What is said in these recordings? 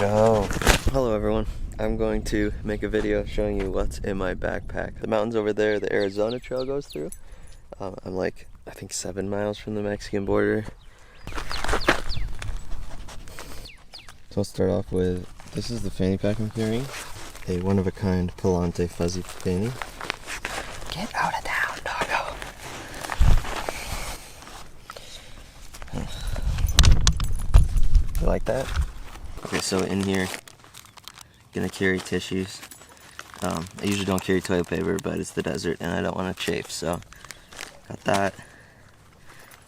go. Hello everyone. I'm going to make a video showing you what's in my backpack. The mountains over there, the Arizona trail goes through. I'm like, I think 7 miles from the Mexican border. So I'll start off with, this is the fanny pack I'm carrying. A one-of-a-kind Palante fuzzy fanny. Get out of town, doggo. You like that? Okay, so in here, gonna carry tissues. I usually don't carry toilet paper, but it's the desert and I don't want to chafe, so got that.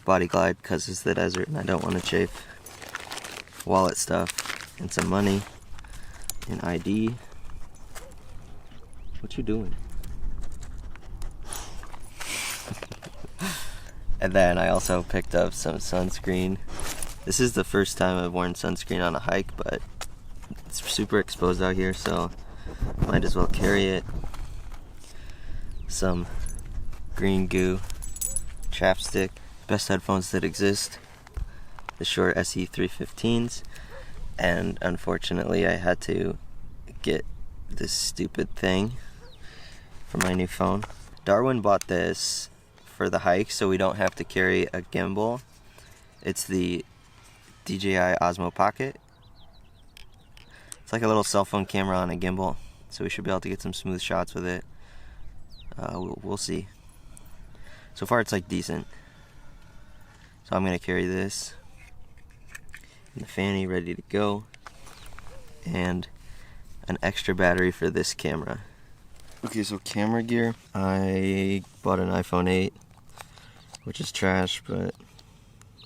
Body Glide, because it's the desert and I don't want to chafe. Wallet stuff, and some money, and ID. What you doing? And then I also picked up some sunscreen. This is the first time I've worn sunscreen on a hike, but it's super exposed out here, so might as well carry it. Some green goo, chapstick, best headphones that exist, the Shure SE315s, and unfortunately I had to get this stupid thing for my new phone. Darwin bought this for the hike so we don't have to carry a gimbal. It's the DJI Osmo Pocket. It's like a little cell phone camera on a gimbal, so we should be able to get some smooth shots with it. We'll see. So far it's like decent. So I'm gonna carry this in the fanny ready to go, and an extra battery for this camera. Okay, so camera gear. I bought an iPhone 8, which is trash, but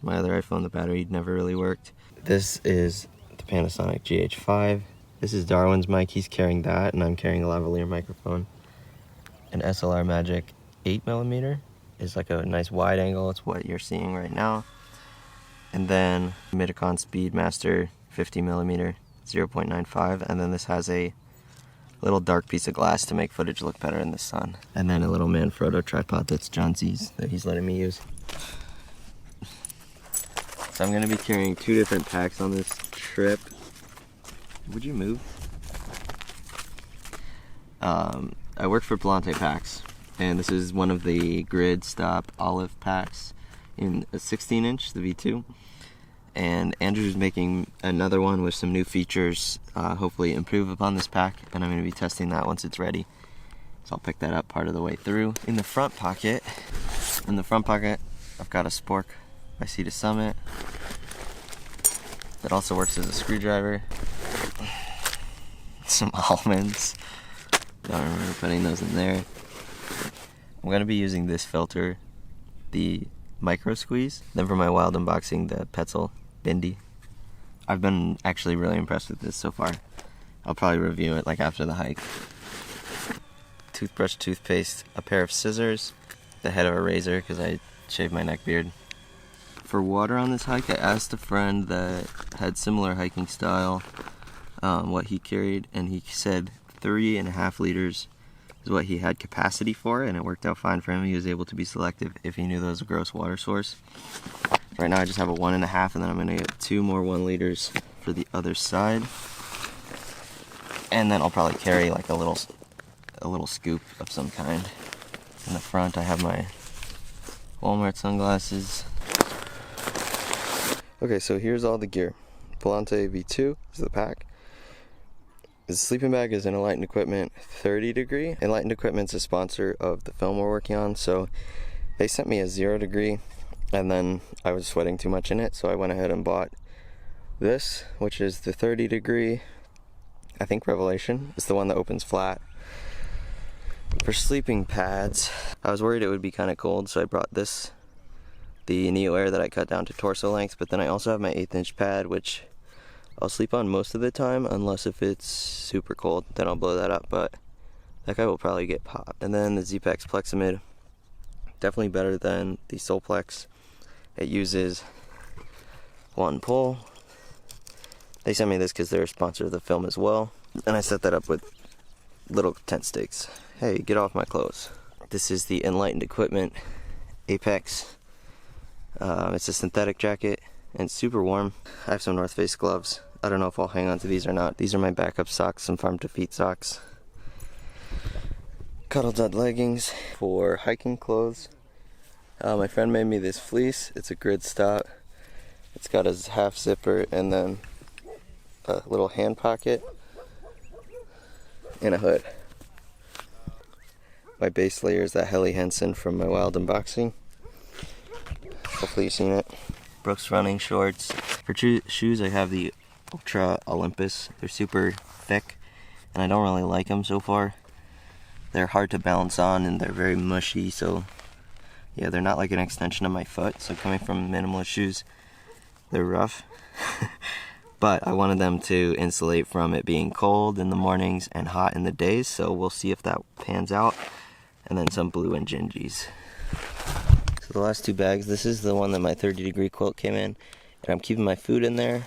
my other iPhone, the battery never really worked. This is the Panasonic GH5. This is Darwin's mic, he's carrying that, and I'm carrying a lavalier microphone. An SLR Magic 8mm is like a nice wide angle, it's what you're seeing right now. And then Midicon Speedmaster 50mm 0.95, and then this has a little dark piece of glass to make footage look better in the sun. And then a little Manfrotto tripod that's John Z's that he's letting me use. So I'm gonna be carrying 2 different packs on this trip. Would you move? I work for Palante Packs, and this is one of the Grid Stop Olive packs in a 16-inch, the V2. And Andrew's making another one with some new features, hopefully improve upon this pack, and I'm going to be testing that once it's ready. So I'll pick that up part of the way through. In the front pocket, I've got a Spork by Sea to Summit that also works as a screwdriver. Some almonds. Don't remember putting those in there. I'm going to be using this filter, the Micro Squeeze. Then for my wild unboxing, the Petzl Bindi. I've been actually really impressed with this so far. I'll probably review it like after the hike. Toothbrush, toothpaste, a pair of scissors, the head of a razor because I shaved my neck beard. For water on this hike, I asked a friend that had similar hiking style what he carried, and he said 3.5 liters is what he had capacity for, and it worked out fine for him. He was able to be selective if he knew there was a gross water source. Right now I just have a 1.5, and then I'm going to get 2 more 1 liters for the other side. And then I'll probably carry like a little scoop of some kind. In the front I have my Walmart sunglasses. Okay, so here's all the gear. Palante V2 is the pack. The sleeping bag is in Enlightened Equipment 30 degree. Enlightened Equipment's a sponsor of the film we're working on, so they sent me a 0 degree, and then I was sweating too much in it, so I went ahead and bought this, which is the 30 degree, I think Revelation. It's the one that opens flat. For sleeping pads, I was worried it would be kind of cold, so I brought this, the Neo Air that I cut down to torso length, but then I also have my 1/8-inch pad, which I'll sleep on most of the time, unless if it's super cold, then I'll blow that up, but that guy will probably get popped. And then the Zplex Plexamid, definitely better than the Solplex. It uses 1 pull. They sent me this because they're a sponsor of the film as well, and I set that up with little tent stakes. Hey, get off my clothes. This is the Enlightened Equipment Apex. It's a synthetic jacket and it's super warm. I have some North Face gloves I don't know if I'll hang on to these or not. These are my backup socks, some farm to feet socks. Cuddle Dud leggings for hiking clothes. My friend made me this fleece. It's a grid stop. It's got a half zipper and then a little hand pocket and a hood. My base layer is that Helly Hansen from my wild unboxing. Hopefully you've seen it. Brooks running shorts. For shoes I have the Ultra Olympus. They're super thick and I don't really like them so far. They're hard to balance on and they're very mushy, so yeah, they're not like an extension of my foot. So coming from minimalist shoes, they're rough. But I wanted them to insulate from it being cold in the mornings and hot in the days, so we'll see if that pans out. And then some blue and gingies. So the last two bags, this is the one that my 30-degree quilt came in, and I'm keeping my food in there.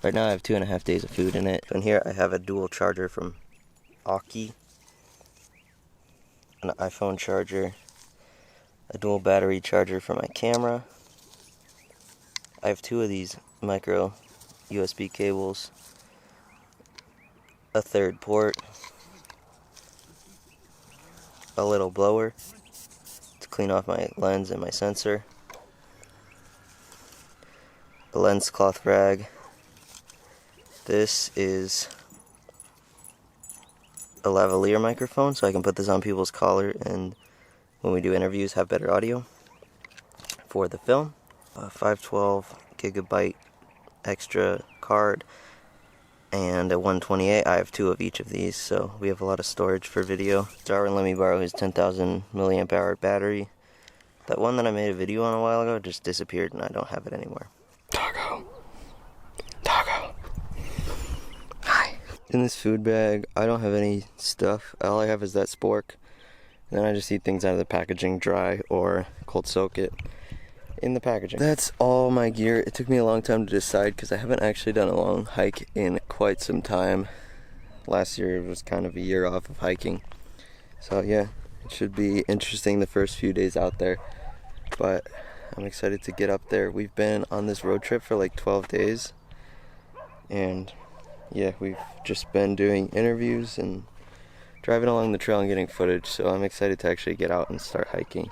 Right now I have 2.5 days of food in it. So in here I have a dual charger from Aki, an iPhone charger, a dual battery charger for my camera. I have 2 of these micro USB cables, a third port, a little blower to clean off my lens and my sensor, a lens cloth rag. This is a lavalier microphone, so I can put this on people's collar and when we do interviews have better audio for the film. A 512 gigabyte extra card and a 128. I have 2 of each of these, so we have a lot of storage for video. Darwin let me borrow his 10,000 milliamp hour battery. That one that I made a video on a while ago just disappeared and I don't have it anymore. Doggo. Doggo. Hi. In this food bag, I don't have any stuff. All I have is that spork. And then I just eat things out of the packaging dry or cold soak it in the packaging. That's all my gear. It took me a long time to decide because I haven't actually done a long hike in quite some time. Last year was kind of a year off of hiking. So yeah, it should be interesting the first few days out there. But I'm excited to get up there. We've been on this road trip for like 12 days. And yeah, we've just been doing interviews and driving along the trail and getting footage. So I'm excited to actually get out and start hiking.